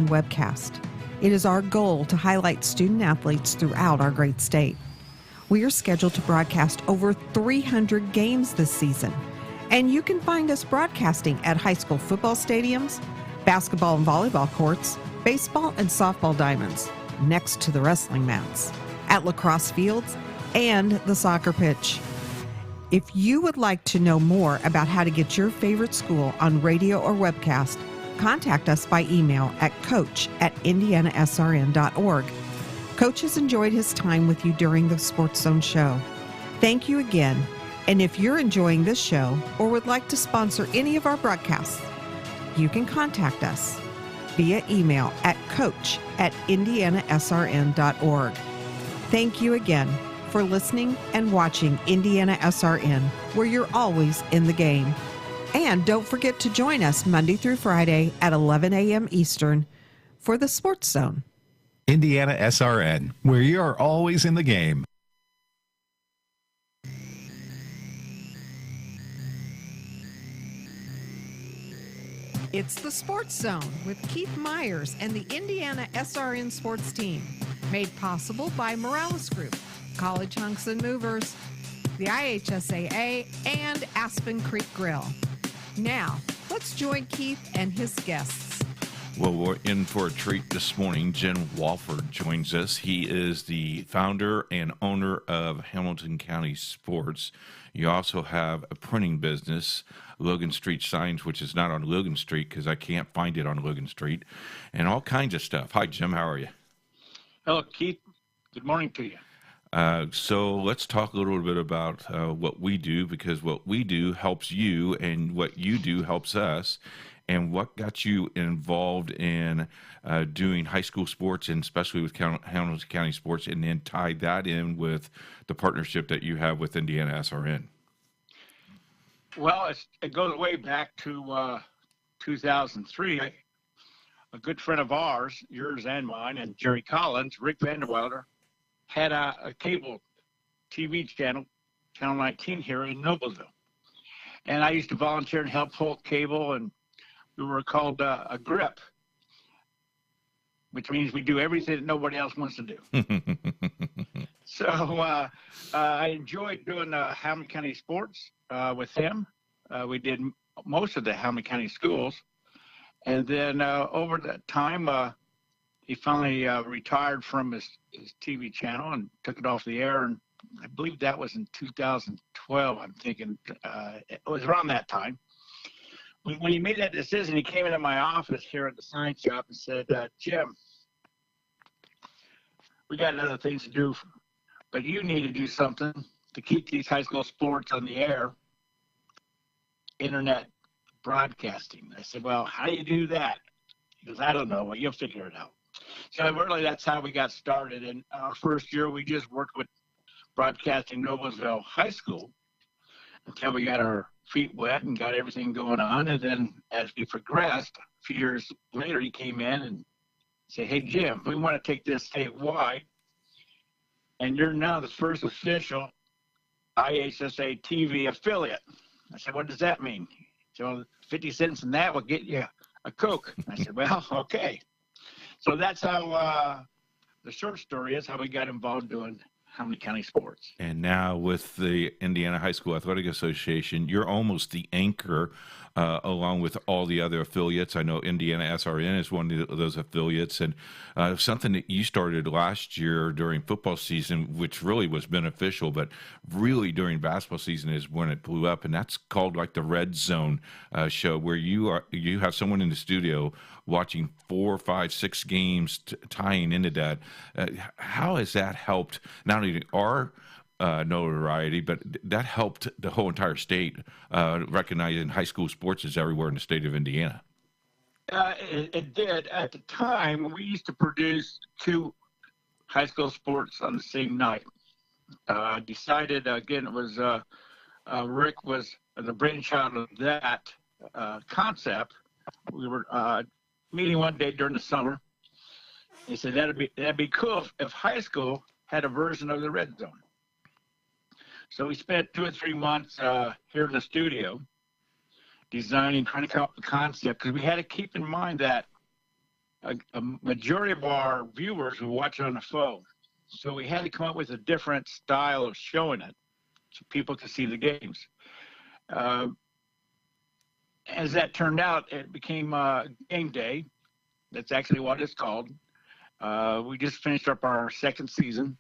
and webcast. It is our goal to highlight student athletes throughout our great state. We are scheduled to broadcast over 300 games this season, and you can find us broadcasting at high school football stadiums, basketball and volleyball courts, baseball and softball diamonds, next to the wrestling mats, at lacrosse fields, and the soccer pitch. If you would like to know more about how to get your favorite school on radio or webcast, contact us by email at coach@indianasrn.org. Coach has enjoyed his time with you during the Sports Zone show. Thank you again. And if you're enjoying this show or would like to sponsor any of our broadcasts, you can contact us via email at coach@indianasrn.org. Thank you again for listening and watching Indiana SRN, where you're always in the game. And don't forget to join us Monday through Friday at 11 a.m. Eastern for the Sports Zone. Indiana SRN, where you're always in the game. It's the Sports Zone with Keith Myers and the Indiana SRN sports team. Made possible by Morales Group, College Hunks and Movers, the IHSAA, and Aspen Creek Grill. Now, let's join Keith and his guests. Well, we're in for a treat this morning. Jen Walford joins us. He is the founder and owner of Hamilton County Sports. You also have a printing business, Logan Street Signs, which is not on Logan Street because I can't find it on Logan Street, and all kinds of stuff. Hi, Jim. How are you? Hello, Keith. Good morning to you. So let's talk a little bit about what we do, because what we do helps you and what you do helps us. And what got you involved in doing high school sports, and especially with Hamilton County Sports, and then tie that in with the partnership that you have with Indiana SRN? Well, it goes way back to 2003. A good friend of ours, yours and mine, and Jerry Collins, Rick Vanderwilder, had a cable TV channel, Channel 19 here in Noblesville. And I used to volunteer and help hold cable, and we were called a grip, which means we do everything that nobody else wants to do. So I enjoyed doing Hamilton County Sports with him. We did most of the Hamilton County schools. And then over that time, he finally retired from his TV channel and took it off the air. And I believe that was in 2012, I'm thinking. It was around that time. When he made that decision, he came into my office here at the sign shop and said, Jim, we got other things to do, but you need to do something to keep these high school sports on the air, internet broadcasting. I said, well, how do you do that? He goes, I don't know. Well, you'll figure it out. So really, that's how we got started. And our first year, we just worked with broadcasting Noblesville High School until we got our feet wet and got everything going on. And then as we progressed, a few years later, he came in and said, hey, Jim, we want to take this statewide. And you're now the first official IHSA TV affiliate. I said, what does that mean? So 50 cents in that will get you a Coke. I said, well, okay. So that's how the short story is, how we got involved doing Hamilton County Sports. And now with the Indiana High School Athletic Association, you're almost the anchor along with all the other affiliates. I know Indiana SRN is one of those affiliates, and something that you started last year during football season, which really was beneficial, but really during basketball season is when it blew up, and that's called like the Red Zone show, where you have someone in the studio watching 4, 5, 6 games tying into that. How has that helped not only our notoriety, but that helped the whole entire state recognizing high school sports is everywhere in the state of Indiana? It did. At the time, we used to produce 2 high school sports on the same night. Decided, again, it was Rick was the brainchild of that concept. We were meeting one day during the summer. He said that'd be cool if high school had a version of the Red Zone. So we spent 2 or 3 months here in the studio designing, trying to come up with the concept, because we had to keep in mind that a majority of our viewers will watch it on the phone. So we had to come up with a different style of showing it so people could see the games. As that turned out, it became game day. That's actually what it's called. We just finished up our second season.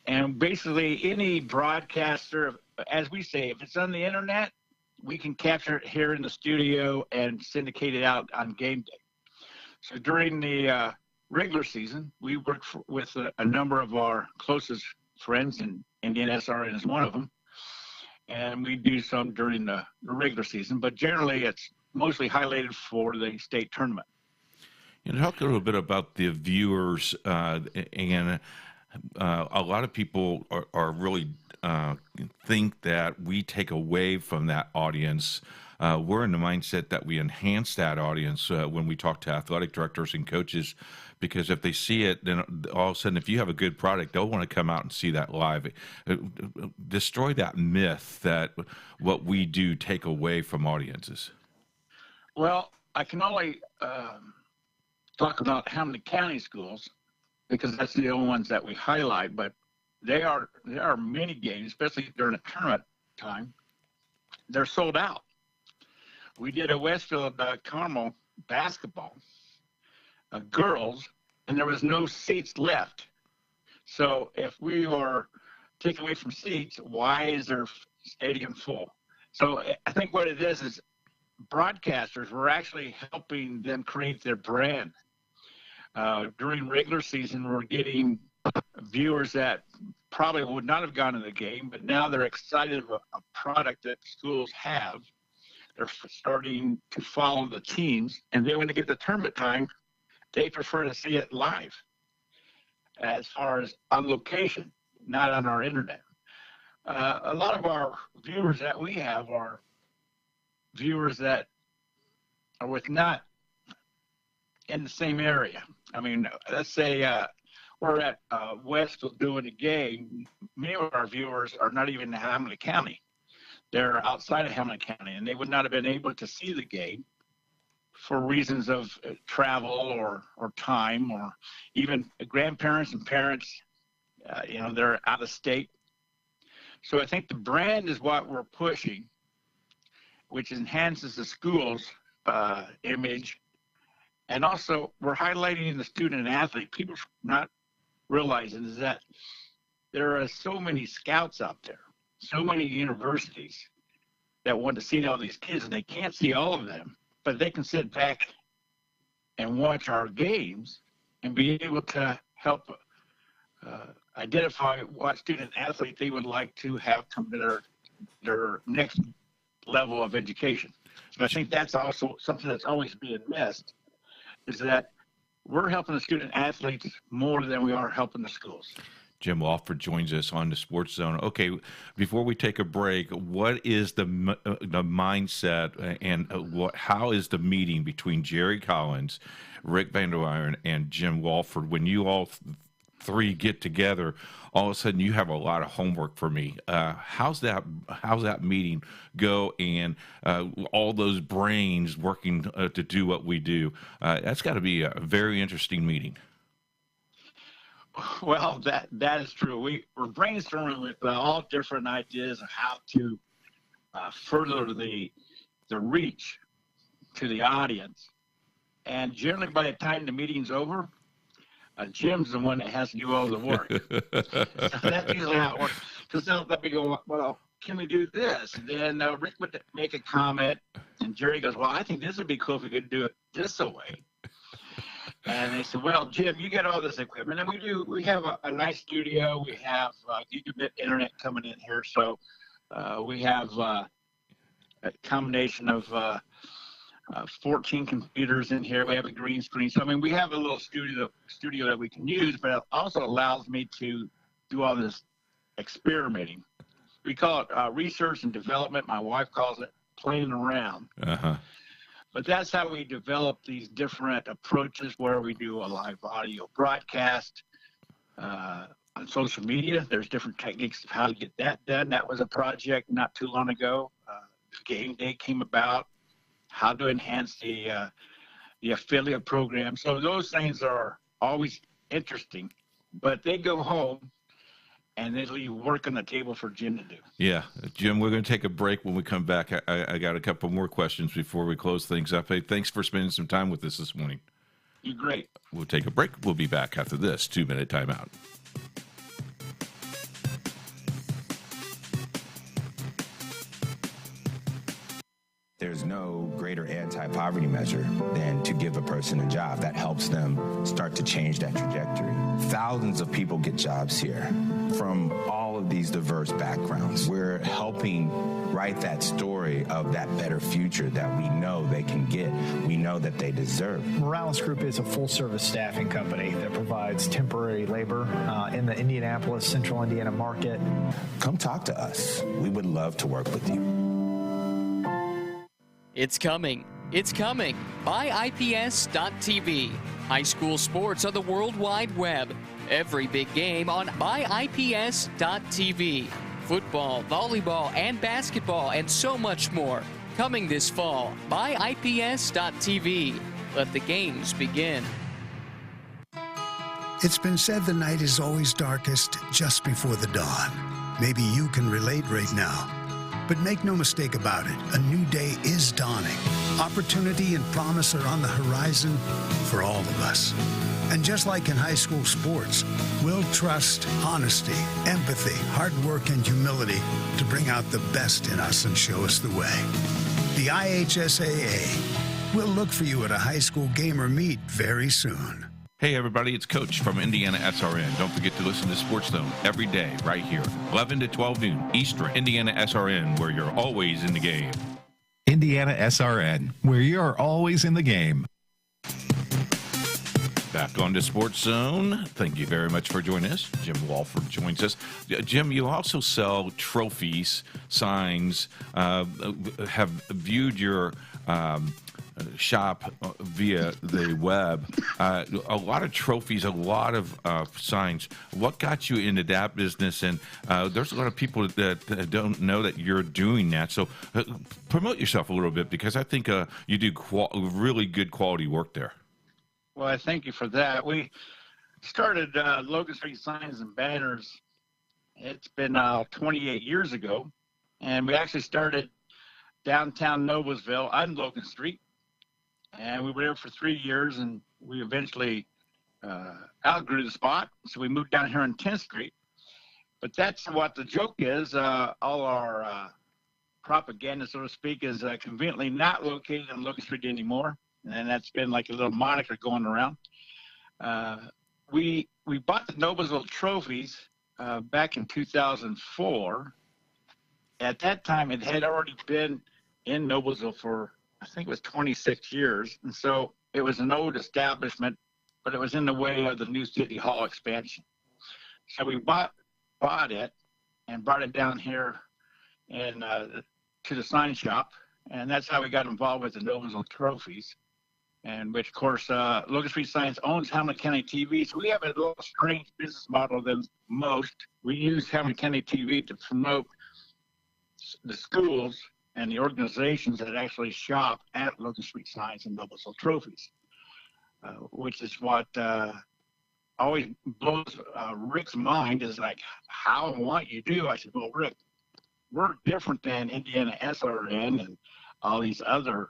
And basically, any broadcaster, as we say, if it's on the internet, we can capture it here in the studio and syndicate it out on game day. So during the regular season, we work with a number of our closest friends, and Indiana SRN is one of them. And we do some during the regular season, but generally it's mostly highlighted for the state tournament. Talk a little bit about the viewers, and a lot of people are really think that we take away from that audience. We're in the mindset that we enhance that audience when we talk to athletic directors and coaches, because if they see it, then all of a sudden, if you have a good product, they'll want to come out and see that live. Destroy that myth that what we do take away from audiences. Well, I can only talk about Hamilton County schools because that's the only ones that we highlight, but there are many games, especially during the tournament time, they're sold out. We did a Westfield Carmel basketball, girls, and there was no seats left. So if we are taken away from seats, why is their stadium full? So I think what it is broadcasters, we're actually helping them create their brand. During regular season, we're getting viewers that probably would not have gone to the game, but now they're excited about a product that schools have. They're starting to follow the teams, and then when they get the tournament time, they prefer to see it live as far as on location, not on our internet. A lot of our viewers that we have are viewers that are with not in the same area. I mean, let's say we're at Westfield doing a game. Many of our viewers are not even in Hamilton County. They're outside of Hamilton County, and they would not have been able to see the game for reasons of travel or time, or even grandparents and parents, they're out of state. So I think the brand is what we're pushing, which enhances the school's image. And also, we're highlighting the student and athlete. People not realizing is that there are so many scouts out there, so many universities that want to see all these kids, and they can't see all of them, but they can sit back and watch our games and be able to help identify what student athlete they would like to have come to their next level of education. So I think that's also something that's always being missed, is that we're helping the student athletes more than we are helping the schools. Jim Walford joins us on the Sports Zone. Okay, before we take a break, what is the mindset and how is the meeting between Jerry Collins, Rick Vanderweyer, and Jim Walford when you all three get together? All of a sudden, you have a lot of homework for me. How's that meeting go? And all those brains working to do what we do. That's got to be a very interesting meeting. Well, that is true. We're brainstorming with all different ideas of how to further the reach to the audience. And generally, by the time the meeting's over, Jim's the one that has to do all the work. So that's usually how it works. Because they'll let me go, well, can we do this? And then Rick would make a comment, and Jerry goes, well, I think this would be cool if we could do it this way. And they said, well, Jim, you get all this equipment. And we have a nice studio. We have gigabit internet coming in here. So we have a combination of 14 computers in here. We have a green screen. So, I mean, we have a little studio that we can use, but it also allows me to do all this experimenting. We call it research and development. My wife calls it playing around. Uh-huh. But that's how we develop these different approaches where we do a live audio broadcast on social media. There's different techniques of how to get that done. That was a project not too long ago. Game day came about, how to enhance the the affiliate program. So those things are always interesting, but they go home and they leave work on the table for Jim to do. Yeah. Jim, we're going to take a break. When we come back, I got a couple more questions before we close things up. Hey, thanks for spending some time with us this morning. You're great. We'll take a break. We'll be back after this 2-minute timeout. There's no greater anti-poverty measure than to give a person a job. That helps them start to change that trajectory. Thousands of people get jobs here from all of these diverse backgrounds. We're helping write that story of that better future that we know they can get, we know that they deserve. Morales Group is a full-service staffing company that provides temporary labor in the Indianapolis, Central Indiana market. Come talk to us. We would love to work with you. It's coming. It's coming. BuyIPS.tv. High school sports on the World Wide Web. Every big game on BuyIPS.tv. Football, volleyball, and basketball, and so much more. Coming this fall. BuyIPS.tv. Let the games begin. It's been said the night is always darkest just before the dawn. Maybe you can relate right now. But make no mistake about it, a new day is dawning. Opportunity and promise are on the horizon for all of us. And just like in high school sports, we'll trust honesty, empathy, hard work, and humility to bring out the best in us and show us the way. The IHSAA will look for you at a high school game or meet very soon. Hey, everybody, it's Coach from Indiana SRN. Don't forget to listen to Sports Zone every day right here, 11 to 12 noon Eastern. Indiana SRN, where you're always in the game. Indiana SRN, where you're always in the game. Back on to Sports Zone. Thank you very much for joining us. Jim Walford joins us. Jim, you also sell trophies, signs, have viewed your shop via the web. A lot of trophies, a lot of signs. What got you into that business? And there's a lot of people that don't know that you're doing that. So promote yourself a little bit, because I think you do really good quality work there. Well, I thank you for that. We started Logan Street Signs and Banners. It's been 28 years ago. And we actually started downtown Noblesville on Logan Street. And we were there for 3 years, and we eventually outgrew the spot. So we moved down here on 10th Street. But that's what the joke is. All our propaganda, so to speak, is conveniently not located on Logan Street anymore. And that's been like a little moniker going around. We bought the Noblesville trophies back in 2004. At that time, it had already been in Noblesville for, I think it was 26 years. And so it was an old establishment, but it was in the way of the new City Hall expansion. So we bought it and brought it down here and to the sign shop. And that's how we got involved with the Noblesville trophies. And which, of course, Logan Street Signs owns Hamilton County TV. So we have a little strange business model than most. We use Hamilton County TV to promote the schools and the organizations that actually shop at Logan Street Signs and Noblesville trophies, which is what always blows Rick's mind, is like, how and what you do. I said, well, Rick, we're different than Indiana SRN and all these other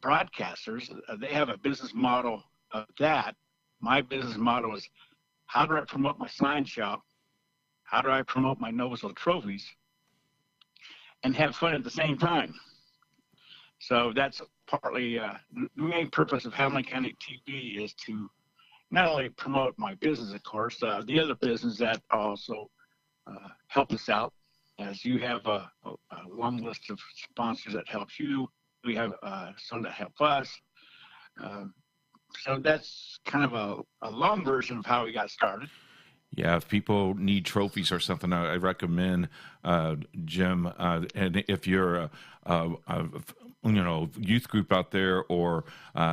broadcasters. They have a business model of that. My business model is, how do I promote my sign shop? How do I promote my Noblesville trophies and have fun at the same time? So that's partly the main purpose of Hamilton County TV, is to not only promote my business, of course, the other business that also help us out, as you have a long list of sponsors that helps you. We have some that help us. So that's kind of a long version of how we got started. Yeah, if people need trophies or something, I recommend Jim. And if you're youth group out there or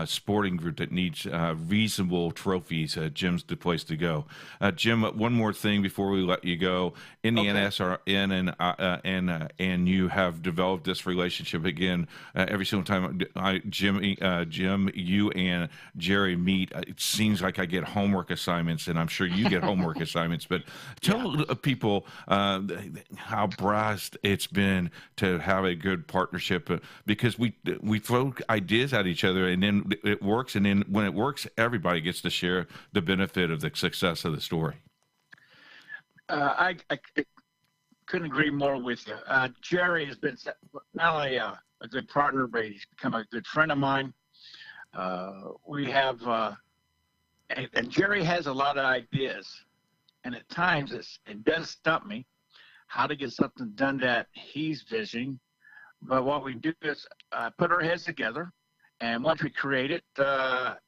sporting group that needs reasonable trophies, Jim's the place to go. Jim, one more thing before we let you go. Indiana SRN and you have developed this relationship again. Every single time Jim, you and Jerry meet, it seems like I get homework assignments, and I'm sure you get homework assignments. But tell people how blessed it's been to have a good partnership, because we throw ideas at each other, and then it works. And then when it works, everybody gets to share the benefit of the success of the story. I couldn't agree more with you. Jerry has been not only a good partner, but he's become a good friend of mine. We have, and Jerry has a lot of ideas, and at times it does stump me how to get something done that he's visioning. But what we do is put our heads together, and once we create it,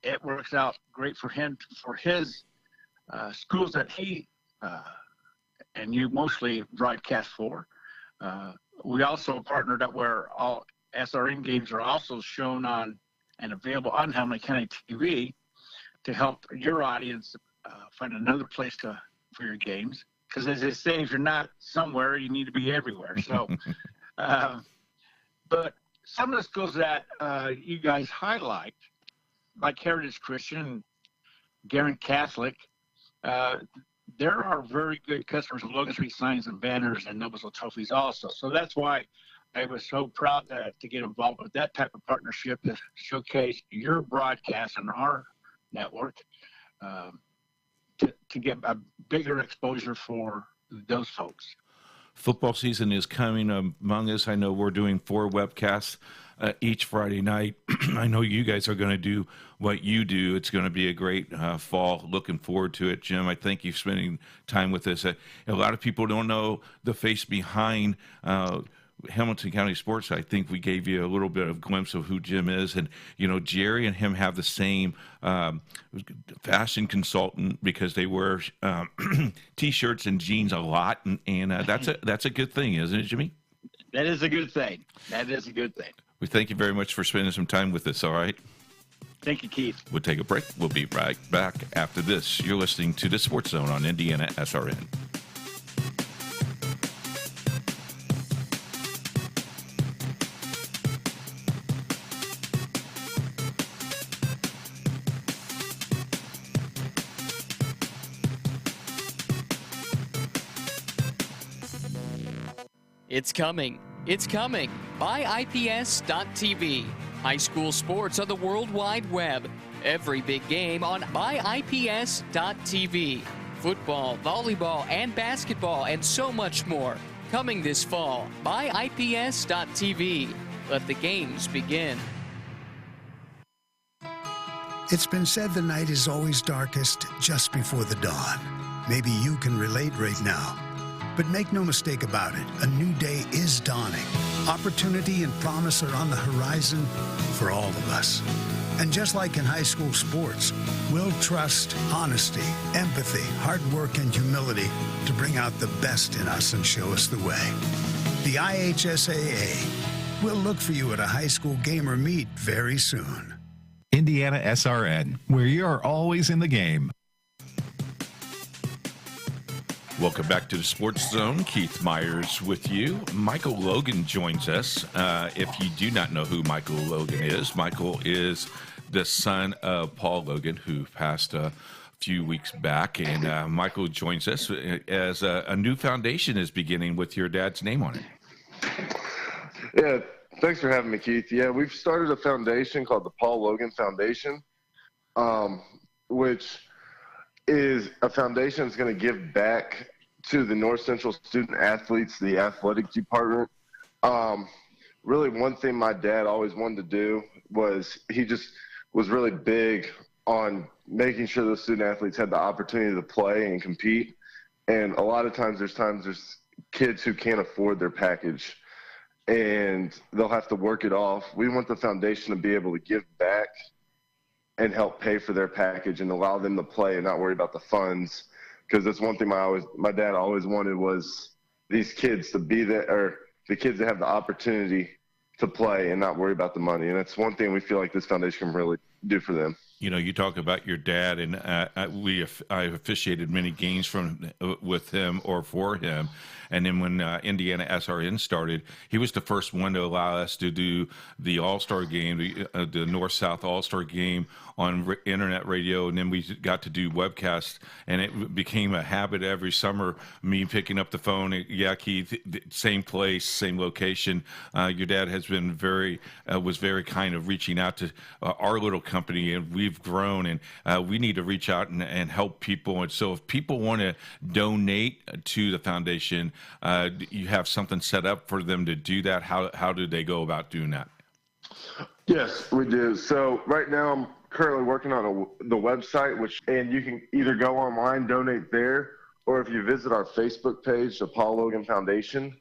it works out great for him, for his schools that he and you mostly broadcast for. We also partnered up where all SRN games are also shown on and available on Hamilton County TV to help your audience find another place for your games. Because as they say, if you're not somewhere, you need to be everywhere. So. But some of the schools that you guys highlight, like Heritage Christian, Guerin Catholic, there are very good customers of Logan Street signs and banners and Noblesville trophies also. So that's why I was so proud to get involved with that type of partnership to showcase your broadcast on our network to get a bigger exposure for those folks. Football season is coming among us. I know we're doing 4 webcasts each Friday night. I know you guys are going to do what you do. It's going to be a great fall. Looking forward to it. Jim, I thank you for spending time with us. A lot of people don't know the face behind Hamilton County Sports. I think we gave you a little bit of glimpse of who Jim is. And, Jerry and him have the same fashion consultant, because they wear T-shirts and jeans a lot. And that's a good thing, isn't it, Jimmy? That is a good thing. That is a good thing. We thank you very much for spending some time with us, all right? Thank you, Keith. We'll take a break. We'll be right back after this. You're listening to The Sports Zone on Indiana SRN. It's coming. It's coming. BuyIPS.tv. High school sports on the World Wide Web. Every big game on BuyIPS.tv. Football, volleyball, and basketball, and so much more. Coming this fall. BuyIPS.tv. Let the games begin. It's been said the night is always darkest just before the dawn. Maybe you can relate right now. But make no mistake about it, a new day is dawning. Opportunity and promise are on the horizon for all of us. And just like in high school sports, we'll trust honesty, empathy, hard work, and humility to bring out the best in us and show us the way. The IHSAA will look for you at a high school game or meet very soon. Indiana SRN, where you're always in the game. Welcome back to the Sports Zone. Keith Myers with you. Michael Logan joins us. If you do not know who Michael Logan is, Michael is the son of Paul Logan, who passed a few weeks back. And Michael joins us as a new foundation is beginning with your dad's name on it. Yeah, thanks for having me, Keith. Yeah, we've started a foundation called the Paul Logan Foundation, which is a foundation that's going to give back to the North Central student athletes, the athletic department. Really, one thing my dad always wanted to do was he just was really big on making sure those student athletes had the opportunity to play and compete. And a lot of times there's kids who can't afford their package and they'll have to work it off. We want the foundation to be able to give back and help pay for their package and allow them to play and not worry about the funds. Because that's one thing my dad always wanted was these kids to be there, or the kids that have the opportunity to play and not worry about the money. And that's one thing we feel like this foundation can really do for them. You know, you talk about your dad, and I officiated many games with him or for him. And then when Indiana SRN started, he was the first one to allow us to do the All-Star game, the North-South All-Star game on internet radio, and then we got to do webcasts, and it became a habit every summer, me picking up the phone. Yeah, Keith, same place, same location. Your dad has been was very kind of reaching out to our little company, and we've grown, and we need to reach out and help people. And so if people want to donate to the foundation, you have something set up for them to do that. How do they go about doing that? Yes, we do. So right now I'm currently working on the website, and you can either go online, donate there, or if you visit our Facebook page, the Paul Logan Foundation,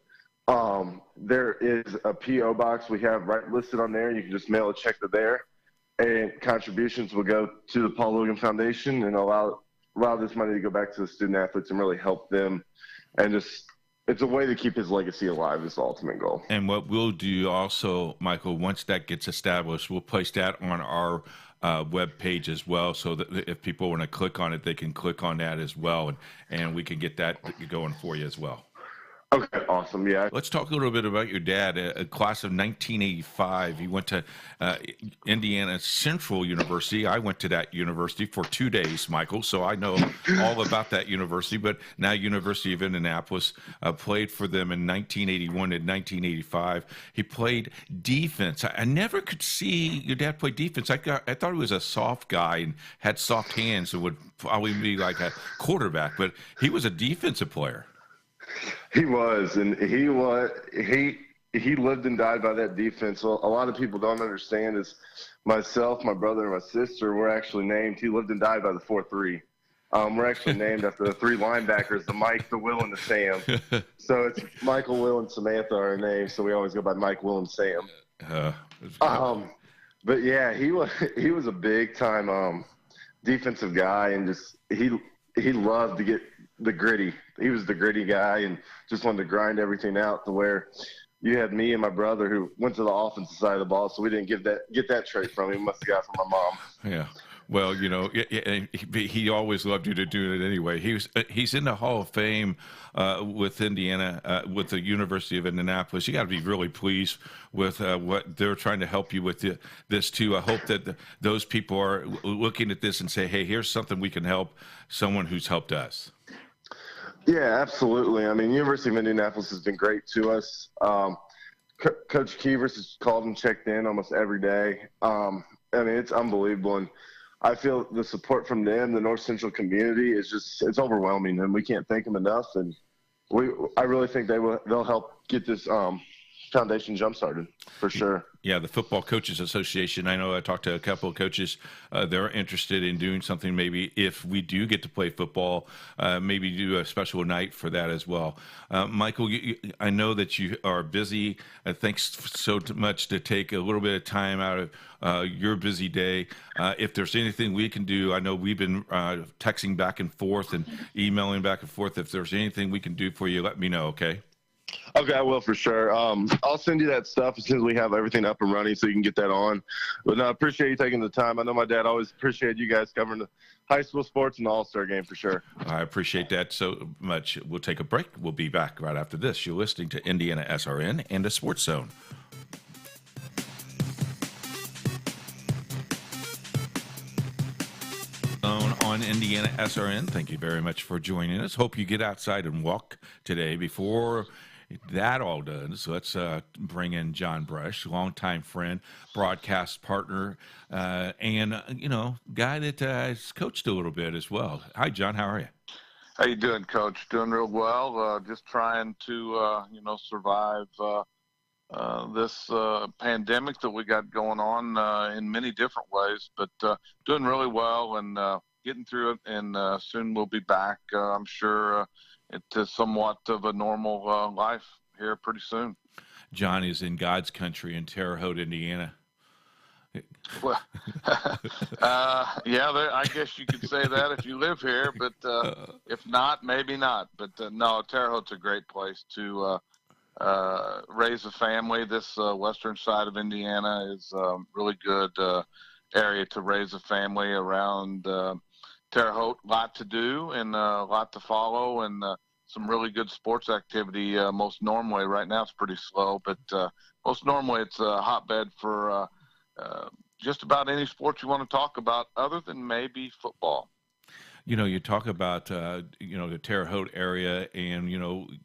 there is a P.O. box we have right listed on there. You can just mail a check to there, and contributions will go to the Paul Logan Foundation and allow this money to go back to the student athletes and really help them. And just, it's a way to keep his legacy alive is the ultimate goal. And what we'll do also, Michael, once that gets established, we'll place that on our web page as well, so that if people want to click on it, they can click on that as well, and we can get that going for you as well. Okay, awesome. Yeah. Let's talk a little bit about your dad. A class of 1985. He went to Indiana Central University. I went to that university for 2 days, Michael, so I know all about that university. But now University of Indianapolis, played for them in 1981 and 1985. He played defense. I never could see your dad play defense. I thought he was a soft guy and had soft hands and would probably be like a quarterback, but he was a defensive player. He was, and he lived and died by that defense. Well, a lot of people don't understand is myself, my brother, and my sister were actually named. He lived and died by the 4-3. We're actually named after the three linebackers, the Mike, the Will, and the Sam. So it's Michael, Will, and Samantha are our names. So we always go by Mike, Will, and Sam. But yeah, he was a big time defensive guy, and just he loved to get the gritty. He was the gritty guy and just wanted to grind everything out to where you had me and my brother who went to the offensive side of the ball, so we didn't get that trait from him. Must have got from my mom. Yeah. Well, you know, he always loved you to do it anyway. He's in the Hall of Fame with Indiana, with the University of Indianapolis. You got to be really pleased with what they're trying to help you with this too. I hope that those people are looking at this and say, "Hey, here's something we can help someone who's helped us." Yeah, absolutely. I mean, University of Indianapolis has been great to us. Coach Keevers has called and checked in almost every day. I mean, it's unbelievable. And I feel the support from them, the North Central community, it's overwhelming, and we can't thank them enough. And I really think they'll help get this foundation jump started for sure. Yeah, the Football Coaches Association. I know I talked to a couple of coaches. They're interested in doing something. Maybe if we do get to play football, maybe do a special night for that as well. Michael, I know that you are busy. Thanks so much to take a little bit of time out of your busy day. If there's anything we can do, I know we've been texting back and forth and emailing back and forth. If there's anything we can do for you, let me know, okay? Okay, I will for sure. I'll send you that stuff as soon as we have everything up and running so you can get that on. But no, I appreciate you taking the time. I know my dad always appreciated you guys covering the high school sports and the All-Star game for sure. I appreciate that so much. We'll take a break. We'll be back right after this. You're listening to Indiana SRN and the Sports Zone. On Indiana SRN. Thank you very much for joining us. Hope you get outside and walk today before that all done. So let's bring in John Brush, longtime friend, broadcast partner, and, guy that has coached a little bit as well. Hi, John. How are you? How you doing, Coach? Doing real well. Just trying to, survive this pandemic that we got going on in many different ways, but doing really well and getting through it, and soon we'll be back, I'm sure, into somewhat of a normal life here pretty soon. John is in God's country in Terre Haute, Indiana. Well, I guess you could say that if you live here, but if not, maybe not. But no, Terre Haute's a great place to raise a family. This western side of Indiana is a really good area to raise a family around Terre Haute. Lot to do and a lot to follow, and some really good sports activity. Most normally, right now it's pretty slow, but most normally it's a hotbed for just about any sport you want to talk about, other than maybe football. You talk about, the Terre Haute area, and,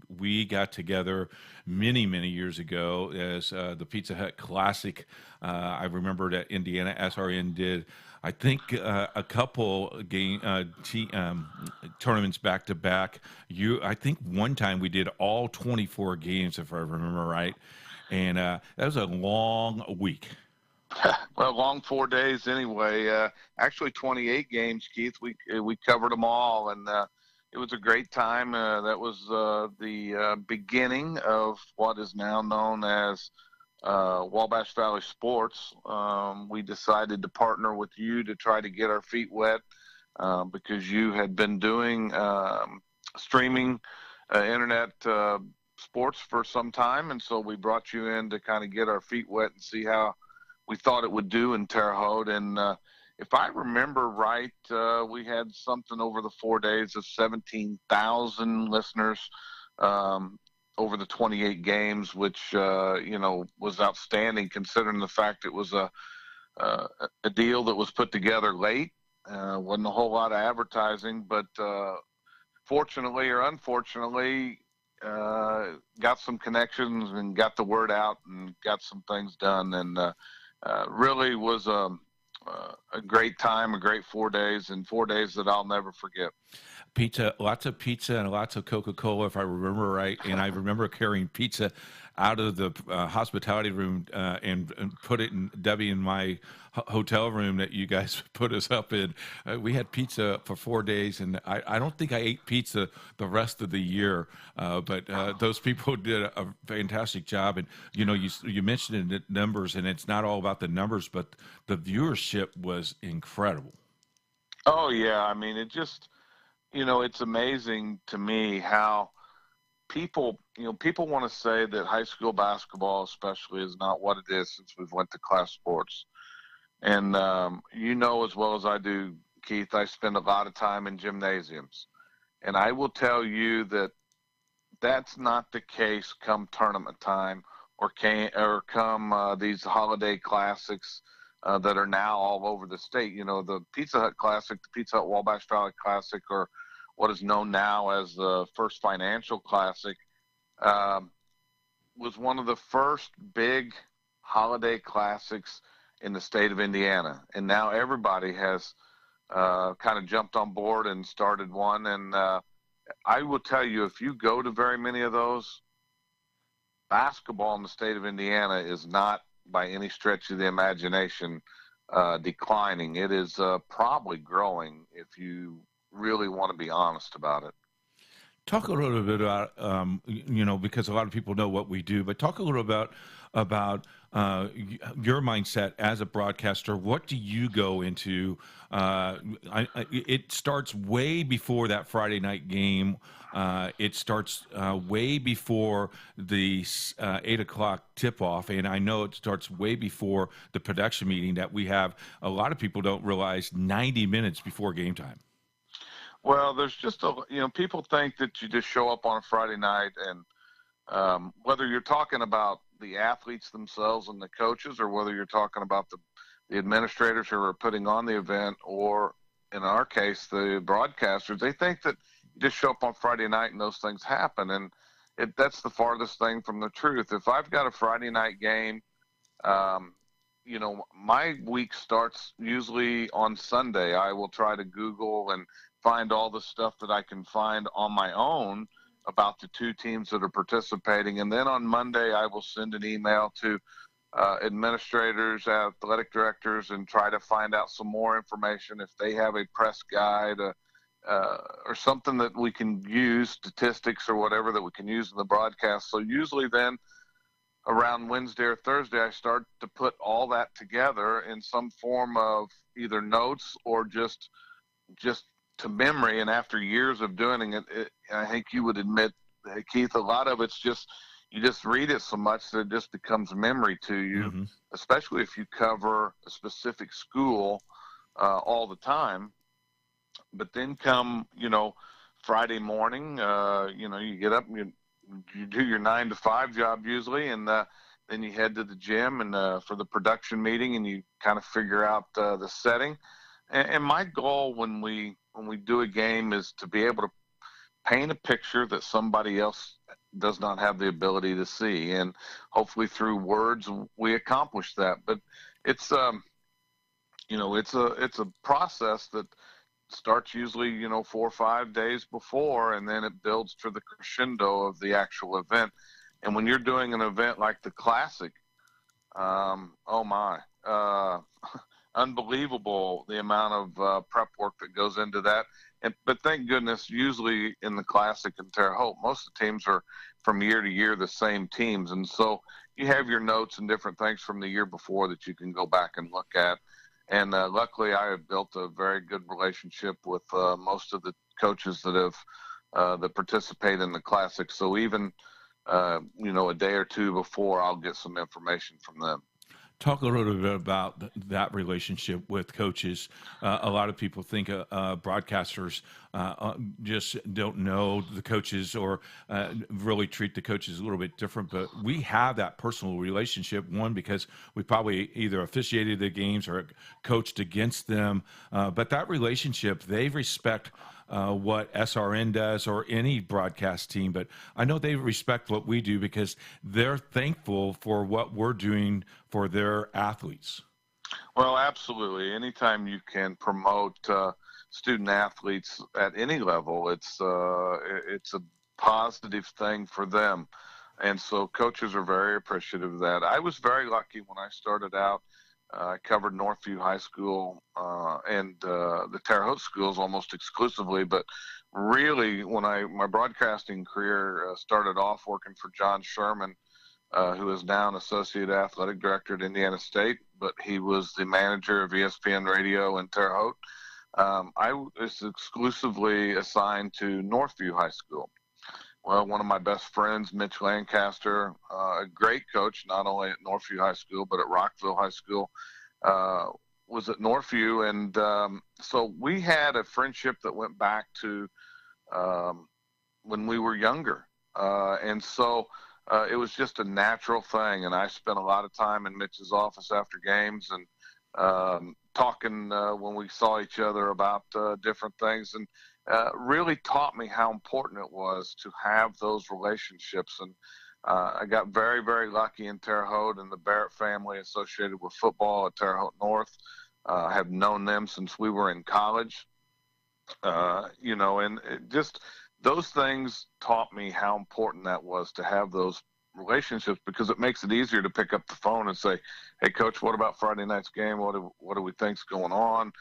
we got together many, many years ago as the Pizza Hut Classic. I remember that Indiana SRN did, I think, a couple tournaments back to back. I think one time we did all 24 games, if I remember right. And that was a long week. Well, long 4 days anyway. Actually, 28 games, Keith. We covered them all, and it was a great time. That was the beginning of what is now known as Wabash Valley Sports. We decided to partner with you to try to get our feet wet because you had been doing streaming internet sports for some time, and so we brought you in to kind of get our feet wet and see how we thought it would do in Terre Haute. And if I remember right, we had something over the 4 days of 17,000 listeners over the 28 games, which, was outstanding considering the fact it was a deal that was put together late. Wasn't a whole lot of advertising, but fortunately or unfortunately, got some connections and got the word out and got some things done. And really was a great time, a great 4 days, and 4 days that I'll never forget. Pizza, lots of pizza and lots of Coca-Cola, if I remember right. And I remember carrying pizza out of the hospitality room and put it in Debbie in my hotel room that you guys put us up in. We had pizza for 4 days, and I don't think I ate pizza the rest of the year. But those people did a fantastic job. And you mentioned the numbers, and it's not all about the numbers, but the viewership was incredible. Oh yeah, I mean, it just, it's amazing to me how people want to say that high school basketball especially is not what it is since we've went to class sports. And as well as I do, Keith, I spend a lot of time in gymnasiums. And I will tell you that that's not the case come tournament time or come these holiday classics that are now all over the state. The Pizza Hut Classic, the Pizza Hut Wabash Valley Classic, or what is known now as the First Financial Classic, was one of the first big holiday classics in the state of Indiana. And now everybody has kind of jumped on board and started one. And I will tell you, if you go to very many of those, basketball in the state of Indiana is not by any stretch of the imagination declining. It is probably growing if you really want to be honest about it. Talk a little bit about, because a lot of people know what we do, but talk a little about your mindset as a broadcaster. What do you go into? It starts way before that Friday night game. It starts way before the 8 o'clock tip-off, and I know it starts way before the production meeting that we have. A lot of people don't realize 90 minutes before game time. Well, there's just people think that you just show up on a Friday night, and whether you're talking about the athletes themselves and the coaches, or whether you're talking about the administrators who are putting on the event, or in our case, the broadcasters, they think that you just show up on Friday night and those things happen. And that's the farthest thing from the truth. If I've got a Friday night game, my week starts usually on Sunday. I will try to Google and find all the stuff that I can find on my own about the two teams that are participating. And then on Monday, I will send an email to administrators, athletic directors, and try to find out some more information. If they have a press guide or something that we can use, statistics or whatever that we can use in the broadcast. So usually then around Wednesday or Thursday, I start to put all that together in some form of either notes or just to memory. And after years of doing it, I think you would admit, Keith, a lot of it's just, you just read it so much that it just becomes memory to you, especially if you cover a specific school all the time. But then come, Friday morning, you get up and you do your 9 to 5 job usually, and then you head to the gym and for the production meeting, and you kind of figure out the setting. And my goal when we do a game is to be able to paint a picture that somebody else does not have the ability to see, and hopefully through words we accomplish that. But it's it's a process that starts usually 4 or 5 days before, and then it builds to the crescendo of the actual event. And when you're doing an event like the Classic, unbelievable the amount of prep work that goes into that. But thank goodness, usually in the Classic in Terre Haute, most of the teams are from year to year the same teams. And so you have your notes and different things from the year before that you can go back and look at. And luckily, I have built a very good relationship with most of the coaches that participate in the Classic. So even, a day or two before, I'll get some information from them. Talk a little bit about that relationship with coaches. A lot of people think broadcasters just don't know the coaches or really treat the coaches a little bit different. But we have that personal relationship, one, because we probably either officiated the games or coached against them. But that relationship, they respect what SRN does or any broadcast team, but I know they respect what we do because they're thankful for what we're doing for their athletes. Well, absolutely. Anytime you can promote student athletes at any level, it's a positive thing for them. And so coaches are very appreciative of that. I was very lucky when I started out. I covered Northview High School and the Terre Haute schools almost exclusively, but really when my broadcasting career started off working for John Sherman, who is now an associate athletic director at Indiana State, but he was the manager of ESPN Radio in Terre Haute. I was exclusively assigned to Northview High School. Well, one of my best friends, Mitch Lancaster, a great coach, not only at Northview High School, but at Rockville High School, was at Northview. And so we had a friendship that went back to when we were younger. And so it was just a natural thing. And I spent a lot of time in Mitch's office after games and talking when we saw each other about different things. And really taught me how important it was to have those relationships. And I got very, very lucky in Terre Haute and the Barrett family associated with football at Terre Haute North. I have known them since we were in college, and just those things taught me how important that was to have those relationships, because it makes it easier to pick up the phone and say, hey, Coach, what about Friday night's game? What do we think's going on?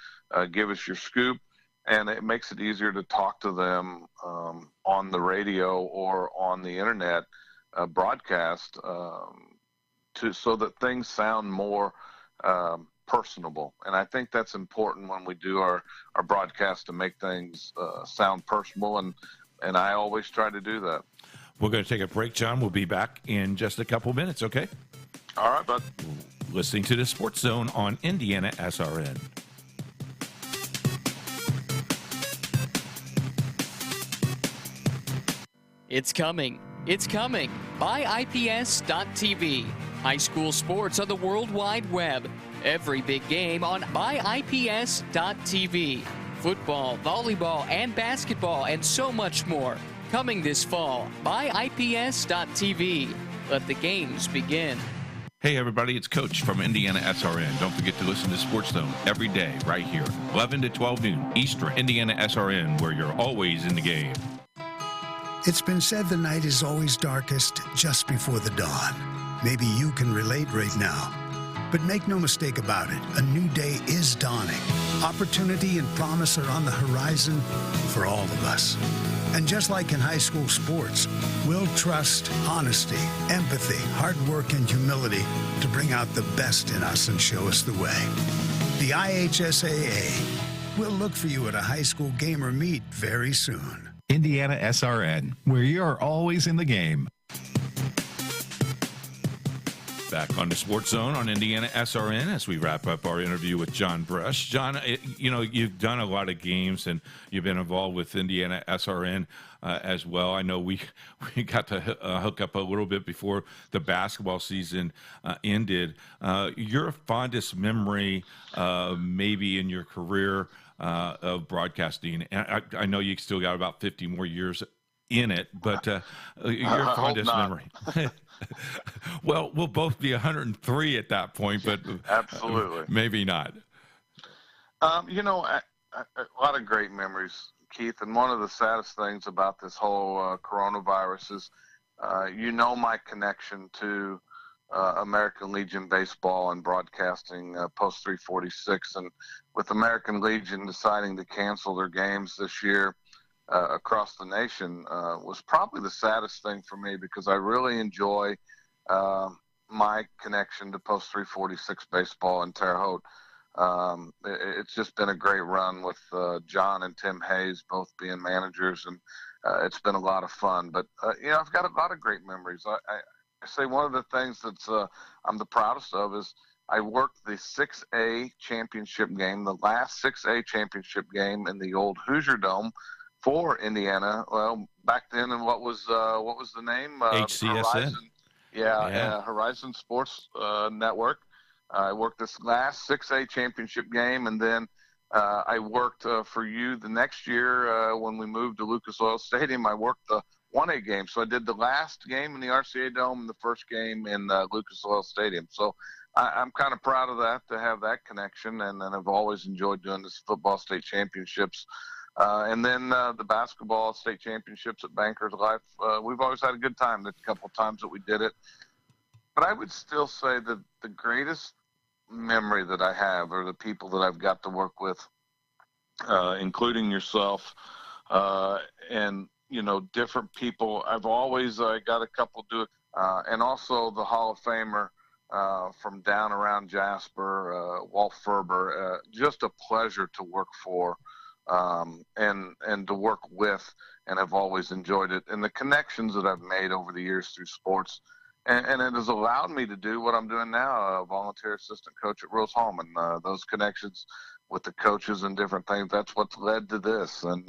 Give us your scoop. And it makes it easier to talk to them on the radio or on the internet broadcast so that things sound more personable. And I think that's important when we do our broadcast, to make things sound personable. And I always try to do that. We're going to take a break, John. We'll be back in just a couple minutes, okay? All right, bud. Listening to the Sports Zone on Indiana SRN. It's coming. It's coming. BuyIPS.tv. High school sports on the World Wide Web. Every big game on BuyIPS.tv. Football, volleyball, and basketball, and so much more. Coming this fall. BuyIPS.tv. Let the games begin. Hey, everybody, it's Coach from Indiana SRN. Don't forget to listen to Sports Zone every day right here, 11 to 12 noon Eastern. Indiana SRN, where you're always in the game. It's been said the night is always darkest just before the dawn. Maybe you can relate right now. But make no mistake about it, a new day is dawning. Opportunity and promise are on the horizon for all of us. And just like in high school sports, we'll trust honesty, empathy, hard work, and humility to bring out the best in us and show us the way. The IHSAA will look for you at a high school game or meet very soon. Indiana SRN, where you're always in the game. Back on the Sports Zone on Indiana SRN as we wrap up our interview with John Brush. John, you've done a lot of games and you've been involved with Indiana SRN as well. I know we got to hook up a little bit before the basketball season ended. Your fondest memory maybe in your career of broadcasting, and I know you still got about 50 more years in it, but your fondest memory. Well, we'll both be 103 at that point, but absolutely, maybe not. A lot of great memories, Keith. And one of the saddest things about this whole coronavirus is, my connection to American Legion baseball and broadcasting post 346, and with American Legion deciding to cancel their games this year across the nation was probably the saddest thing for me, because I really enjoy my connection to post 346 baseball in Terre Haute. It's just been a great run with John and Tim Hayes both being managers, and it's been a lot of fun. But I've got a lot of great memories. I say one of the things that's I'm the proudest of is I worked the 6A championship game, the last 6A championship game in the old Hoosier Dome for Indiana. Well, back then, and what was the name? HCSN. Horizon. Yeah, Horizon Sports Network. I worked this last 6A championship game, and then I worked for you the next year when we moved to Lucas Oil Stadium. I worked the 1A game, so I did the last game in the RCA Dome and the first game in Lucas Oil Stadium. So I'm kind of proud of that, to have that connection, and I've always enjoyed doing this football state championships. And then the basketball state championships at Bankers Life. We've always had a good time the couple of times that we did it. But I would still say that the greatest memory that I have are the people that I've got to work with, including yourself, and, different people. I've always got a couple do it. And also the Hall of Famer from down around Jasper, Walt Ferber. Just a pleasure to work for. And to work with, and I've always enjoyed it, and the connections that I've made over the years through sports, and it has allowed me to do what I'm doing now, a volunteer assistant coach at Rose-Hulman. Those connections with the coaches and different things, that's what's led to this, and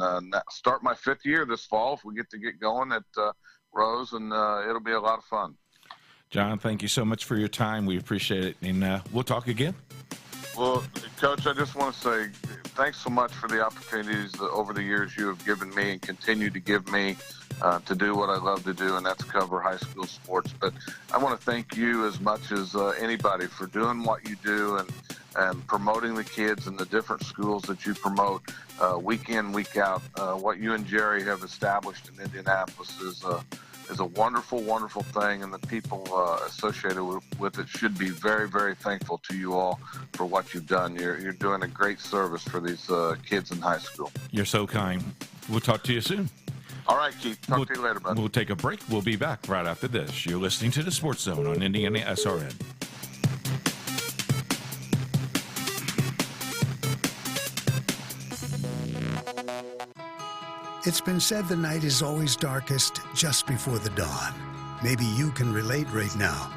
start my 5th year this fall if we get going at Rose, and it'll be a lot of fun. John, thank you so much for your time. We appreciate it, and we'll talk again. Well, Coach, I just want to say thanks so much for the opportunities that over the years you have given me and continue to give me to do what I love to do, and that's cover high school sports. But I want to thank you as much as anybody for doing what you do and promoting the kids in the different schools that you promote week in, week out. What you and Jerry have established in Indianapolis is a wonderful, wonderful thing, and the people associated with it should be very, very thankful to you all for what you've done. You're doing a great service for these kids in high school. You're so kind. We'll talk to you soon. All right, Keith. Talk to you later, bud. We'll take a break. We'll be back right after this. You're listening to the Sports Zone on Indiana SRN. It's been said the night is always darkest just before the dawn. Maybe you can relate right now.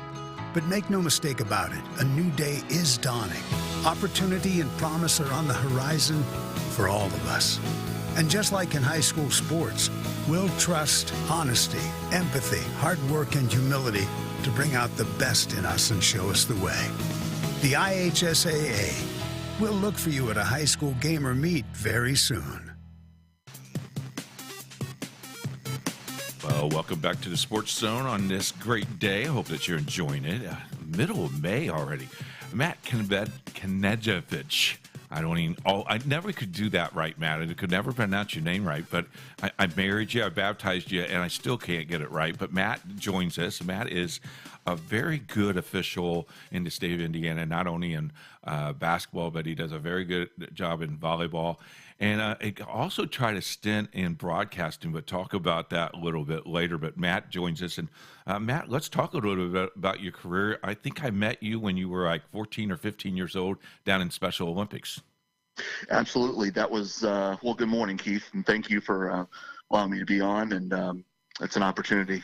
But make no mistake about it, a new day is dawning. Opportunity and promise are on the horizon for all of us. And just like in high school sports, we'll trust honesty, empathy, hard work, and humility to bring out the best in us and show us the way. The IHSAA will look for you at a high school game or meet very soon. Well, welcome back to the Sports Zone on this great day. I hope that you're enjoying it. Middle of May already. Matt Knedjevich. I never could do that right, Matt. I could never pronounce your name right, but I married you, I baptized you, and I still can't get it right. But Matt joins us. Matt is a very good official in the state of Indiana, not only in basketball, but he does a very good job in volleyball. And I also tried a stint in broadcasting, but talk about that a little bit later. But Matt joins us. And Matt, let's talk a little bit about your career. I think I met you when you were like 14 or 15 years old down in Special Olympics. Absolutely. That was, well, good morning, Keith, and thank you for allowing me to be on. And it's an opportunity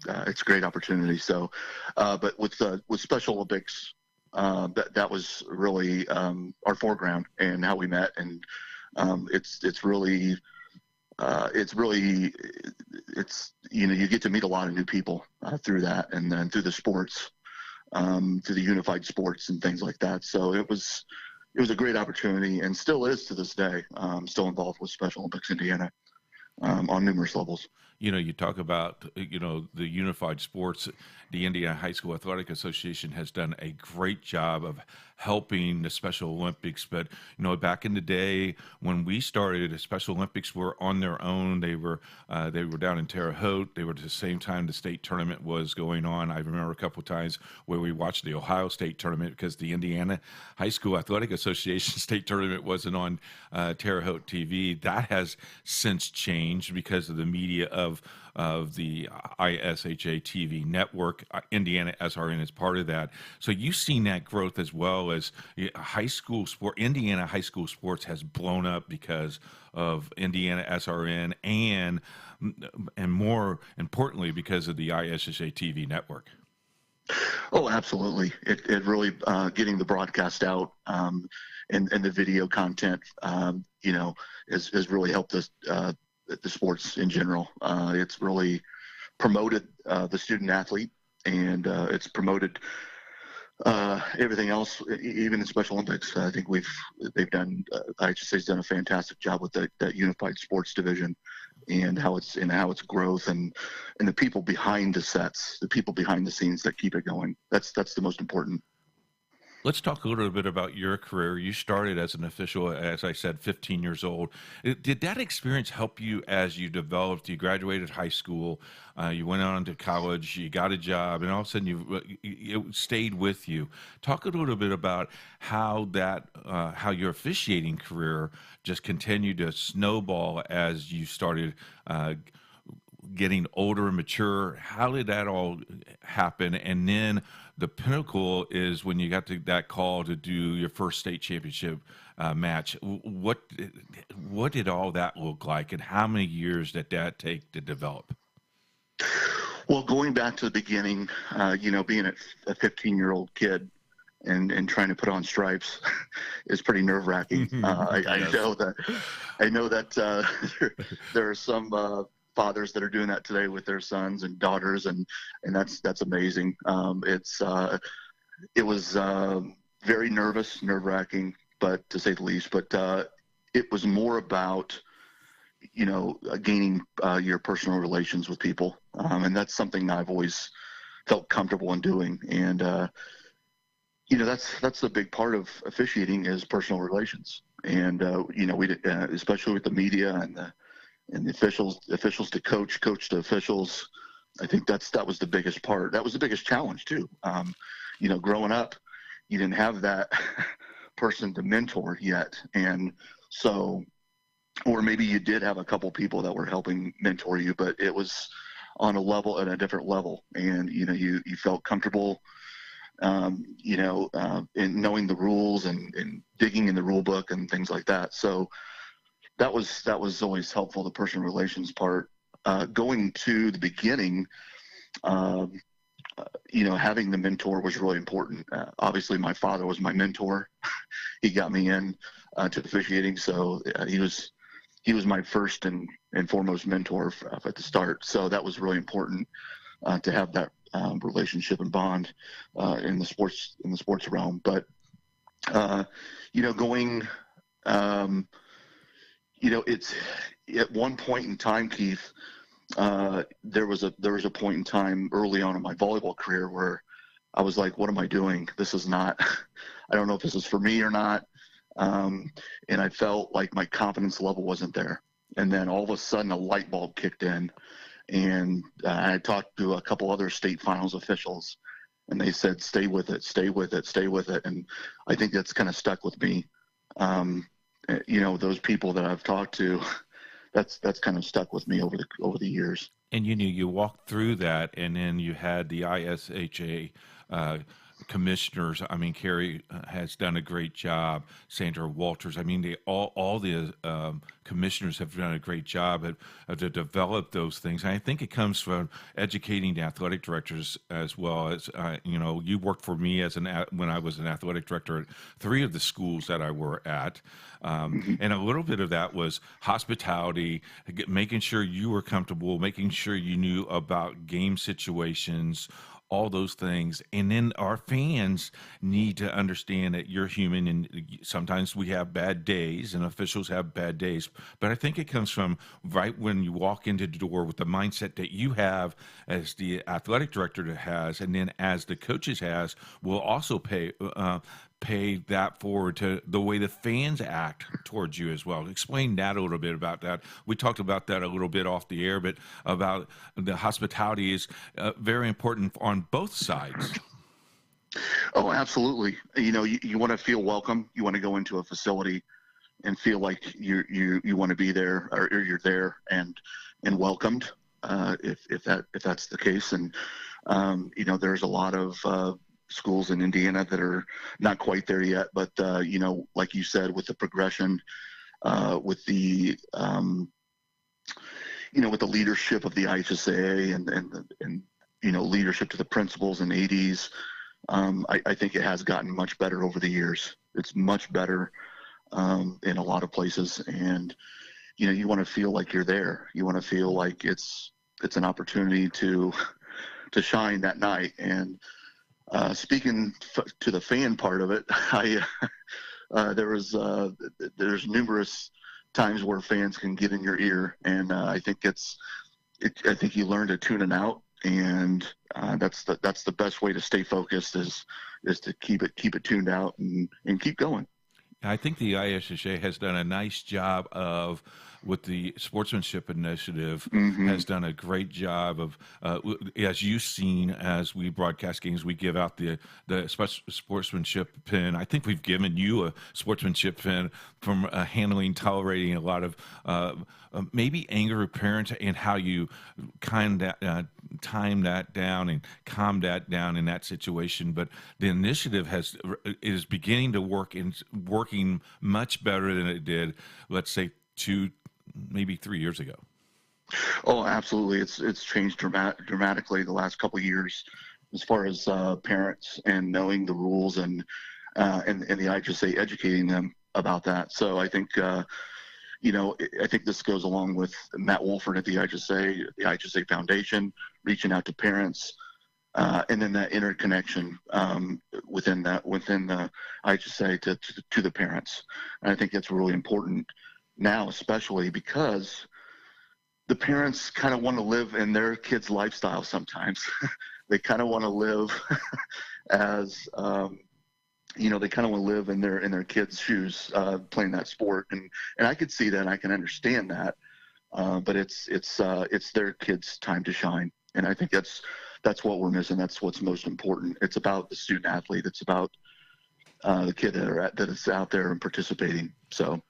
it's a great opportunity. So, but with Special Olympics, that was really our foreground and how we met, and it's really you get to meet a lot of new people through that, and then through the sports, through the unified sports and things like that. So it was a great opportunity, and still is to this day. Still involved with Special Olympics Indiana on numerous levels. You talk about, the unified sports. The Indiana High School Athletic Association has done a great job of helping the Special Olympics. But, back in the day when we started, the Special Olympics were on their own. They were down in Terre Haute. They were at the same time the state tournament was going on. I remember a couple of times where we watched the Ohio State tournament because the Indiana High School Athletic Association state tournament wasn't on Terre Haute TV. That has since changed because of the media of the ISHA TV network. Indiana SRN is part of that. So you've seen that growth as well as high school sport. Indiana high school sports has blown up because of Indiana SRN and more importantly because of the ISHA TV network. Oh, absolutely. It really getting the broadcast out and the video content, has really helped us. The sports in general. It's really promoted the student athlete, and it's promoted everything else, even in Special Olympics. I think IHSA's done a fantastic job with that unified sports division and how its growth and the people behind the sets, the people behind the scenes that keep it going. That's the most important. Let's talk a little bit about your career. You started as an official, as I said, 15 years old. Did that experience help you as you developed? You graduated high school, you went on to college, you got a job, and all of a sudden it stayed with you. Talk a little bit about how your officiating career just continued to snowball as you started getting older and mature. How did that all happen? And then the pinnacle is when you got that call to do your first state championship match. What did all that look like, and how many years did that take to develop? Well, going back to the beginning, being a 15-year-old kid and trying to put on stripes is pretty nerve-wracking. I know that there are some fathers that are doing that today with their sons and daughters, and that's amazing. It was very nerve-wracking, but to say the least. But it was more about gaining your personal relations with people, and that's something I've always felt comfortable in doing. And that's the big part of officiating is personal relations. And we did, especially with the media and the officials to coach to officials. I think that was the biggest part. That was the biggest challenge too. Growing up, you didn't have that person to mentor yet. And so, or maybe you did have a couple people that were helping mentor you, but it was on a different level. And, you felt comfortable, in knowing the rules and digging in the rule book and things like that. So, that was always helpful, the personal relations part. Going to the beginning, having the mentor was really important. Obviously, my father was my mentor. He got me in to officiating, so he was my first and foremost mentor at the start. So that was really important to have that relationship and bond in the sports realm. But going. It's at one point in time, Keith, there was a point in time early on in my volleyball career where I was like, what am I doing? This is not, I don't know if this is for me or not. And I felt like my confidence level wasn't there. And then all of a sudden a light bulb kicked in, and I talked to a couple other state finals officials, and they said, stay with it, stay with it, stay with it. And I think that's kind of stuck with me. Those people that I've talked to, that's kind of stuck with me over the years. And you walked through that, and then you had the ISHA commissioners. I mean, Carrie has done a great job. Sandra Walters. I mean, all the commissioners have done a great job to develop those things. And I think it comes from educating the athletic directors as well. As you worked for me when I was an athletic director at 3 of the schools that I were at, and a little bit of that was hospitality, making sure you were comfortable, making sure you knew about game situations, all those things. And then our fans need to understand that you're human, and sometimes we have bad days and officials have bad days. But I think it comes from right when you walk into the door with the mindset that you have as the athletic director has, and then as the coaches has, will also pay that forward to the way the fans act towards you as well. Explain that a little bit about that. We talked about that a little bit off the air, but about the hospitality is very important on both sides. Oh, absolutely. You want to feel welcome. You want to go into a facility and feel like you want to be there, or you're there and welcomed, if that's the case. And there's a lot of schools in Indiana that are not quite there yet, but like you said, with the progression, with the with the leadership of the IHSAA and leadership to the principals and ADs, I think it has gotten much better over the years. It's much better in a lot of places, and you want to feel like you're there. You want to feel like it's an opportunity to shine that night. And speaking to the fan part of it, there's numerous times where fans can get in your ear, and I think I think you learn to tune it out, and that's the best way to stay focused is to keep it tuned out and keep going. I think the ISSA has done a nice job with the sportsmanship initiative, has done a great job of, as you've seen, as we broadcast games, we give out the sportsmanship pin. I think we've given you a sportsmanship pin from tolerating a lot of maybe anger of parents, and how you time that down and calm that down in that situation. But the initiative is beginning to working much better than it did, let's say, 2, maybe 3 years ago. Oh, absolutely. It's changed dramatically the last couple of years as far as parents and knowing the rules and the IHSA educating them about that. So I think, I think this goes along with Matt Wolford at the IHSA Foundation, reaching out to parents, and then that interconnection within the IHSA to the parents. And I think that's really important now, especially because the parents kind of want to live in their kids' lifestyle sometimes. They kind of want to live as, they kind of want to live in their kids' shoes, playing that sport. And I could see that, and I can understand that. But it's their kids' time to shine. And I think that's what we're missing. That's what's most important. It's about the student athlete. It's about the kid that is out there and participating. So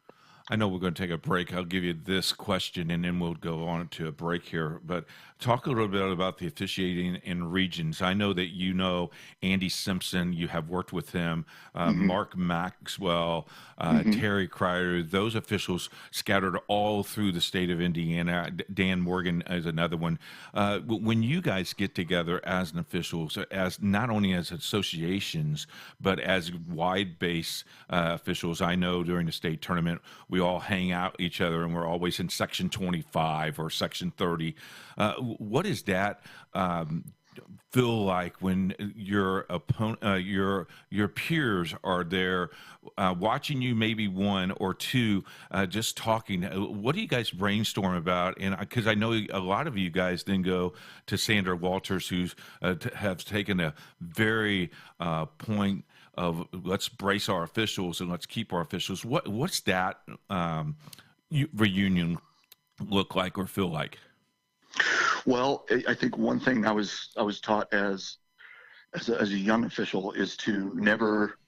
I know we're going to take a break. I'll give you this question, and then we'll go on to a break here. But talk a little bit about the officiating in regions. I know that Andy Simpson. You have worked with him. Mark Maxwell, Terry Kreider. Those officials scattered all through the state of Indiana. Dan Morgan is another one. When you guys get together as an officials, as not only as associations but as wide-based officials, I know during the state tournament, we all hang out each other, and we're always in section 25 or section 30. What does that feel like when your opponent, your peers are there watching you, maybe 1 or 2, just talking? What do you guys brainstorm about? And because I know a lot of you guys then go to Sandra Walters, who's have taken a very point of let's brace our officials and let's keep our officials. What's that reunion look like or feel like? Well, I think one thing I was taught as a young official is to never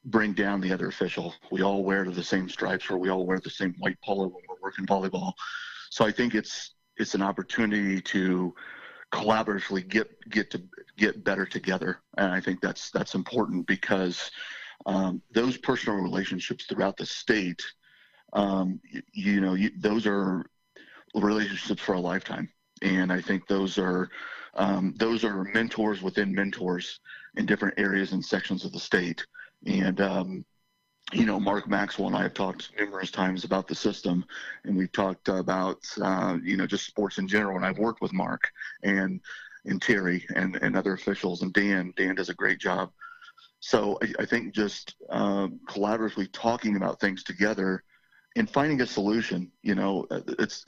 bring down the other official. We all wear the same stripes, or we all wear the same white polo when we're working volleyball. So I think it's an opportunity to collaboratively get better together. And I think that's important because those personal relationships throughout the state, those are relationships for a lifetime. And I think those are mentors within mentors in different areas and sections of the state. And Mark Maxwell and I have talked numerous times about the system, and we've talked about just sports in general. And I've worked with Mark and Terry and other officials, and Dan does a great job. So I think just collaboratively talking about things together and finding a solution.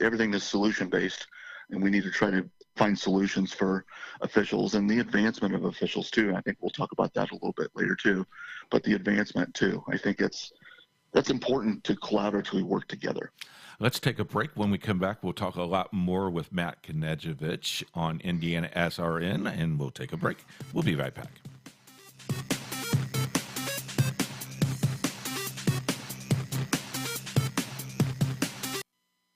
Everything is solution based, and we need to try to find solutions for officials and the advancement of officials too. And I think we'll talk about that a little bit later too, but the advancement too. I think that's important to collaboratively work together. Let's take a break. When we come back, we'll talk a lot more with Matt Knežević on Indiana SRN, and we'll take a break. We'll be right back.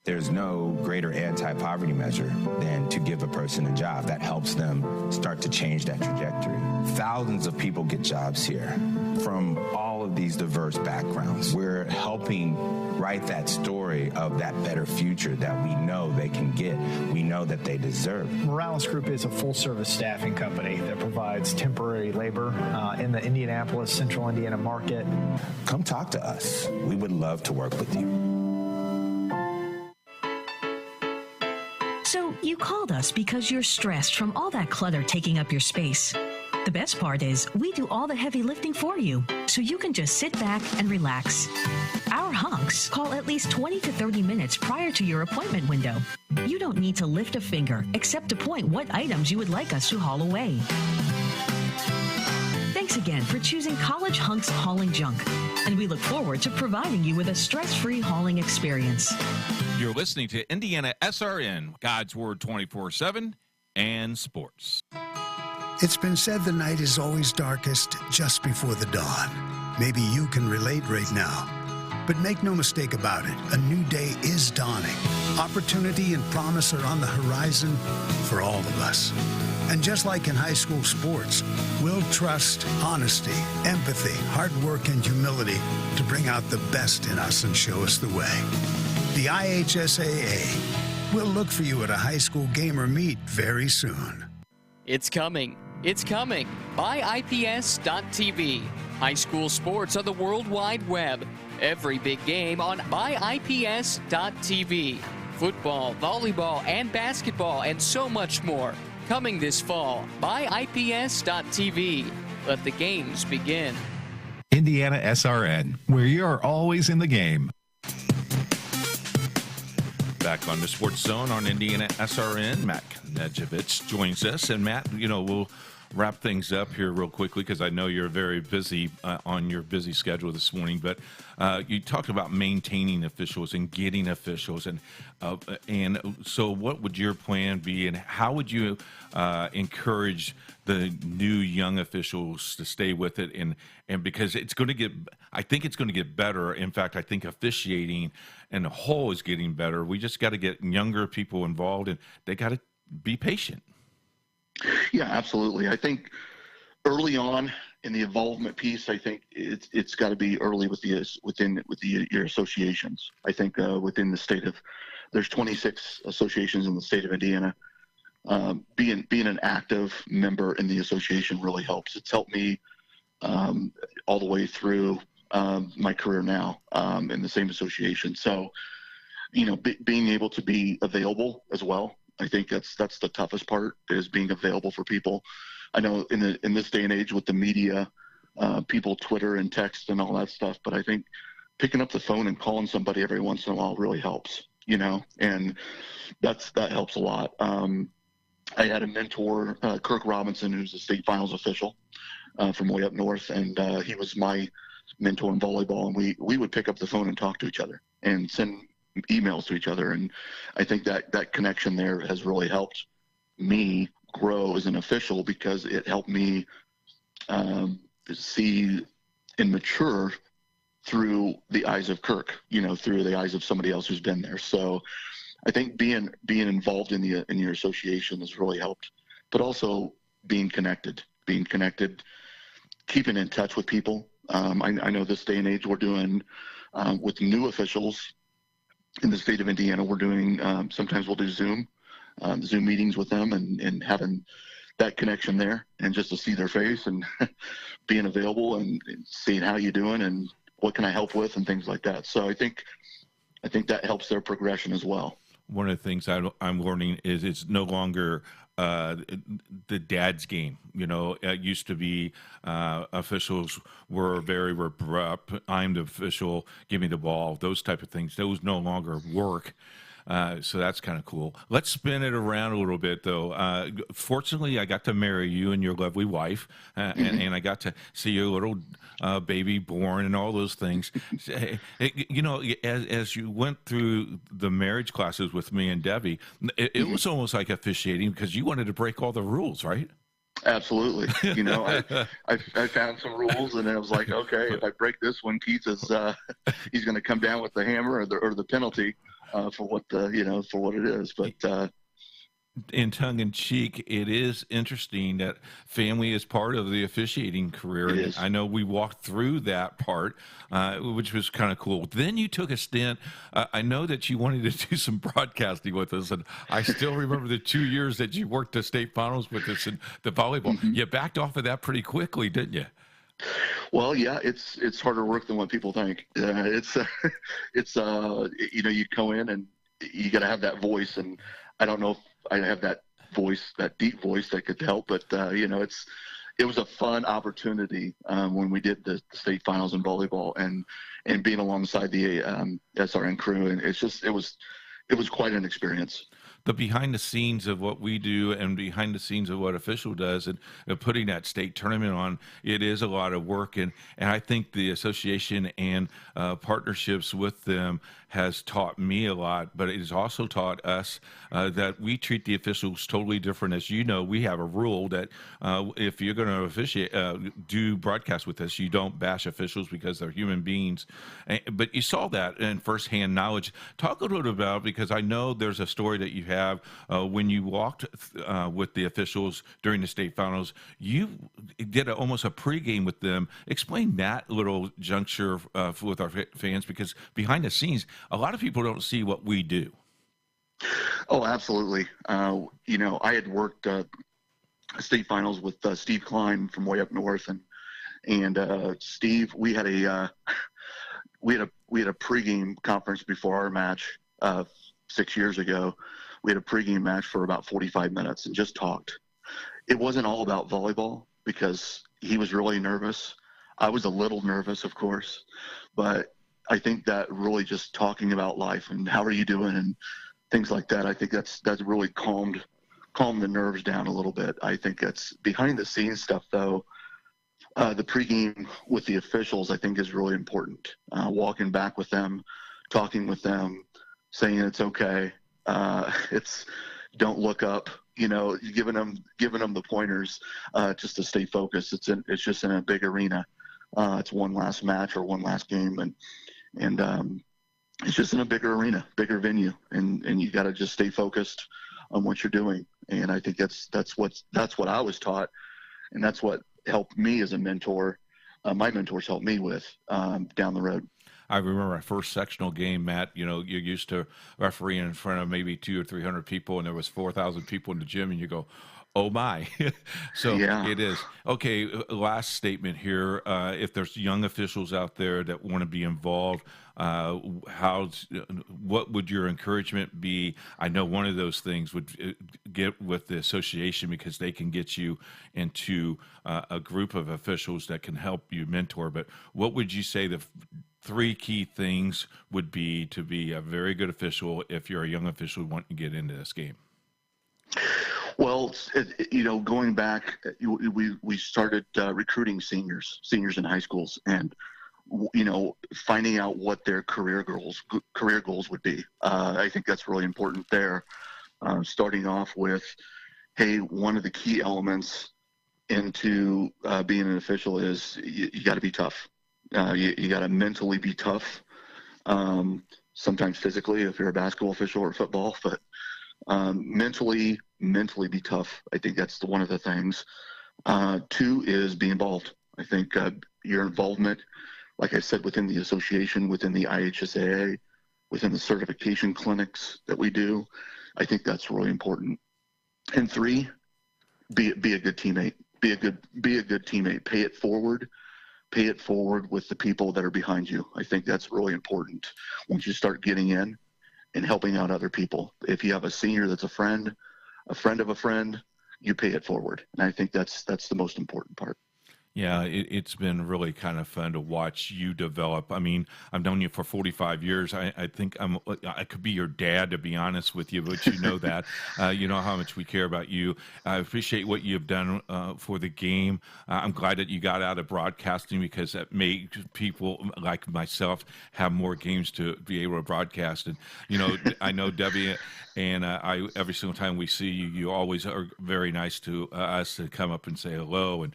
There's no greater anti-poverty measure than to give a person a job. That helps them start to change that trajectory. Thousands of people get jobs here from all of these diverse backgrounds. We're helping write that story of that better future that we know they can get, we know that they deserve. Morales Group is a full-service staffing company that provides temporary labor in the Indianapolis, Central Indiana market. Come talk to us. We would love to work with you. So you called us because you're stressed from all that clutter taking up your space. The best part is we do all the heavy lifting for you, so you can just sit back and relax. Our hunks call at least 20 to 30 minutes prior to your appointment window. You don't need to lift a finger except to point what items you would like us to haul away. Thanks again for choosing College Hunks Hauling Junk, and we look forward to providing you with a stress-free hauling experience. You're listening to Indiana SRN, God's Word 24/7, and sports. It's been said the night is always darkest just before the dawn. Maybe you can relate right now. But make no mistake about it, a new day is dawning. Opportunity and promise are on the horizon for all of us. And just like in high school sports, we'll trust honesty, empathy, hard work, and humility to bring out the best in us and show us the way. The IHSAA will look for you at a high school game or meet very soon. It's coming. It's coming. BuyIPS.tv. High school sports on the World Wide Web. Every big game on BuyIPS.tv. Football, volleyball, and basketball, and so much more. Coming this fall. BuyIPS.tv. Let the games begin. Indiana SRN, where you're always in the game. Back on the Sports Zone on Indiana SRN, Matt Knežević joins us. And Matt, we'll wrap things up here real quickly because I know you're very busy on your busy schedule this morning. But you talked about maintaining officials and getting officials, and so what would your plan be, and how would you encourage the new young officials to stay with it? And because it's going to get, I think it's going to get better. In fact, I think officiating and the whole is getting better. We just got to get younger people involved, and they got to be patient. Yeah, absolutely. I think early on in the involvement piece, I think it's got to be early with your associations. I think within the state of, there's 26 associations in the state of Indiana. Being an active member in the association really helps. It's helped me all the way through my career now in the same association. So, being able to be available as well. I think that's the toughest part, is being available for people. I know in this day and age with the media, people Twitter and text and all that stuff, but I think picking up the phone and calling somebody every once in a while really helps, and that helps a lot. I had a mentor, Kirk Robinson, who's a state finals official from way up north, and he was my mentor in volleyball, and we would pick up the phone and talk to each other and send emails to each other. And I think that connection there has really helped me grow as an official, because it helped me see and mature through the eyes of Kirk, through the eyes of somebody else who's been there. So I think being involved in your association has really helped, but also being connected, keeping in touch with people. I know this day and age we're doing with new officials in the state of Indiana. We're doing sometimes we'll do Zoom meetings with them and having that connection there, and just to see their face and being available and seeing how you doing and what can I help with and things like that. So I think that helps their progression as well. One of the things I'm learning is it's no longer the dad's game. It used to be officials were very abrupt. I'm the official, give me the ball, those type of things. Those no longer work. So that's kind of cool. Let's spin it around a little bit, though. Fortunately, I got to marry you and your lovely wife, and I got to see your little baby born and all those things. As you went through the marriage classes with me and Debbie, it was almost like officiating because you wanted to break all the rules, right? Absolutely. I found some rules, and I was like, okay, if I break this one, Keith is he's going to come down with the hammer or the penalty. For what it is, but in tongue in cheek, it is interesting that family is part of the officiating career. It is. I know we walked through that part, which was kind of cool. Then you took a stint. I know that you wanted to do some broadcasting with us, and I still remember the 2 years that you worked the state finals with us in the volleyball. Mm-hmm. You backed off of that pretty quickly, didn't you? Well, yeah, it's harder work than what people think. You go in and you got to have that voice, and I don't know if I have that voice, that deep voice that could help, but it was a fun opportunity when we did the state finals in volleyball and being alongside the SRN crew, and it was quite an experience. The behind the scenes of what we do and behind the scenes of what official does and putting that state tournament on, it is a lot of work. And I think the association and partnerships with them has taught me a lot, but it has also taught us that we treat the officials totally different. As you know, we have a rule that if you're going to officiate, do broadcast with us, you don't bash officials because they're human beings. But you saw that in firsthand knowledge. Talk a little bit about, because I know there's a story that you have when you walked with the officials during the state finals. You did almost a pregame with them. Explain that little juncture with our fans, because behind the scenes, a lot of people don't see what we do. Oh, absolutely. I had worked state finals with Steve Klein from way up north, and Steve, we had a pregame conference before our match 6 years ago. We had a pregame match for about 45 minutes and just talked. It wasn't all about volleyball because he was really nervous. I was a little nervous, of course, but I think that really just talking about life and how are you doing and things like that, I think that's really calmed the nerves down a little bit. I think that's behind the scenes stuff, though. The pregame with the officials, I think, is really important. Walking back with them, talking with them, saying it's okay. It's don't look up. Giving them the pointers just to stay focused. It's just in a big arena. It's one last match or one last game, and it's just in a bigger arena, bigger venue, and you got to just stay focused on what you're doing. And I think that's what I was taught, and that's what helped me as a mentor. My mentors helped me with down the road. I remember my first sectional game, Matt. You're used to refereeing in front of maybe 200 or 300 people, and there was 4,000 people in the gym, and you go, oh my. So yeah. It is. Okay, last statement here. If there's young officials out there that want to be involved, what would your encouragement be? I know one of those things would get with the association, because they can get you into a group of officials that can help you mentor. But what would you say the three key things would be to be a very good official if you're a young official wanting to get into this game? Well, going back, we started recruiting seniors in high schools, and finding out what their career goals would be. I think that's really important there. Starting off with, hey, one of the key elements into being an official is you got to be tough. You got to mentally be tough. sometimes physically if you're a basketball official or football, but mentally be tough. I think that's one of the things. 2 is be involved. I think your involvement, like I said, within the association, within the IHSAA, within the certification clinics that we do, I think that's really important. And 3, be a good teammate. Be a good teammate. Pay it forward with the people that are behind you. I think that's really important once you start getting in and helping out other people. If you have a senior that's a friend of a friend, you pay it forward. And I think that's the most important part. Yeah, it's been really kind of fun to watch you develop. I mean, I've known you for 45 years. I think I could be your dad, to be honest with you, but you know that. You know how much we care about you. I appreciate what you've done for the game. I'm glad that you got out of broadcasting, because that made people like myself have more games to be able to broadcast. And, you know, I know Debbie and I, every single time we see you, you always are very nice to us to come up and say hello. And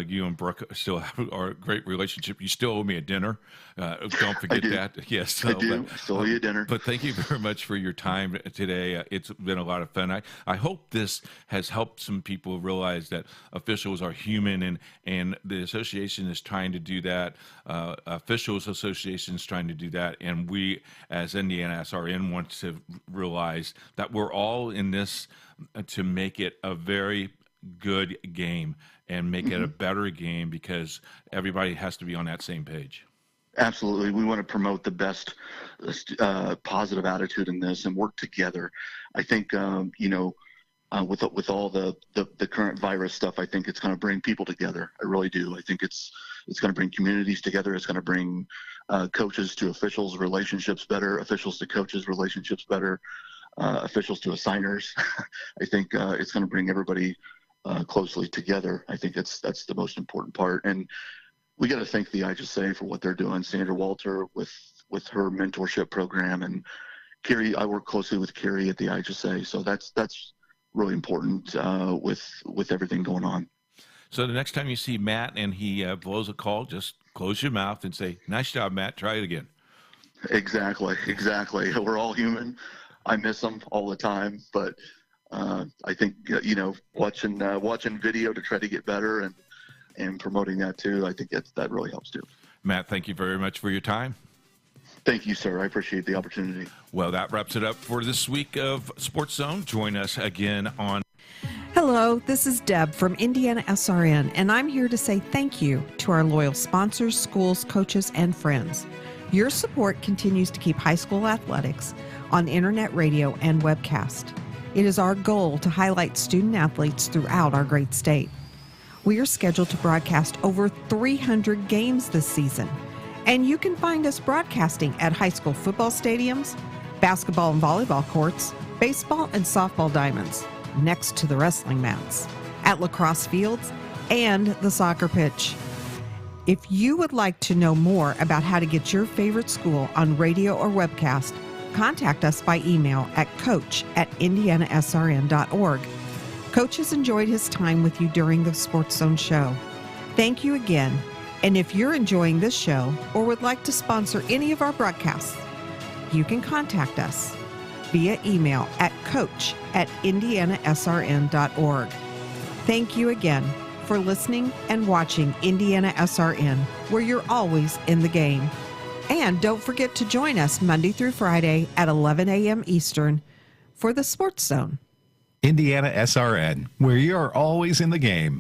you and Brooke still have a great relationship. You still owe me a dinner. Don't forget that. Yes, I do. Still owe you a dinner. But thank you very much for your time today. It's been a lot of fun. I hope this has helped some people realize that officials are human, and the association is trying to do that. Officials Association is trying to do that, and we as Indiana SRN want to realize that we're all in this to make it a very good game and make it a better game, because everybody has to be on that same page. Absolutely. We want to promote the best positive attitude in this and work together. I think, you know, with all the current virus stuff, I think it's going to bring people together. I really do. I think it's going to bring communities together. It's going to bring coaches to officials relationships better, officials to coaches relationships better, officials to assigners. I think it's going to bring everybody closely together. I think that's the most important part. And we got to thank the IHSA for what they're doing. Sandra Walter with her mentorship program, and Carrie. I work closely with Carrie at the IHSA, so that's really important with everything going on. So the next time you see Matt and he blows a call, just close your mouth and say, "Nice job, Matt. Try it again." Exactly. We're all human. I miss them all the time, but I think you know, watching video to try to get better and promoting that too. I think that really helps too. Matt, thank you very much for your time. Thank you, sir. I appreciate the opportunity. Well, that wraps it up for this week of Sports Zone. Join us again on. Hello, this is Deb from Indiana SRN, and I'm here to say thank you to our loyal sponsors, schools, coaches, and friends. Your support continues to keep high school athletics on internet radio and webcast. It is our goal to highlight student athletes throughout our great state. We are scheduled to broadcast over 300 games this season, and you can find us broadcasting at high school football stadiums, basketball and volleyball courts, baseball and softball diamonds, next to the wrestling mats, at lacrosse fields, and the soccer pitch. If you would like to know more about how to get your favorite school on radio or webcast, contact us by email at coach@indianasrn.org. Coach has enjoyed his time with you during the Sports Zone show. Thank you again. And if you're enjoying this show or would like to sponsor any of our broadcasts, you can contact us via email at coach@indianasrn.org. Thank you again for listening and watching Indiana SRN, where you're always in the game. And don't forget to join us Monday through Friday at 11 a.m. Eastern for the Sports Zone. Indiana SRN, where you're always in the game.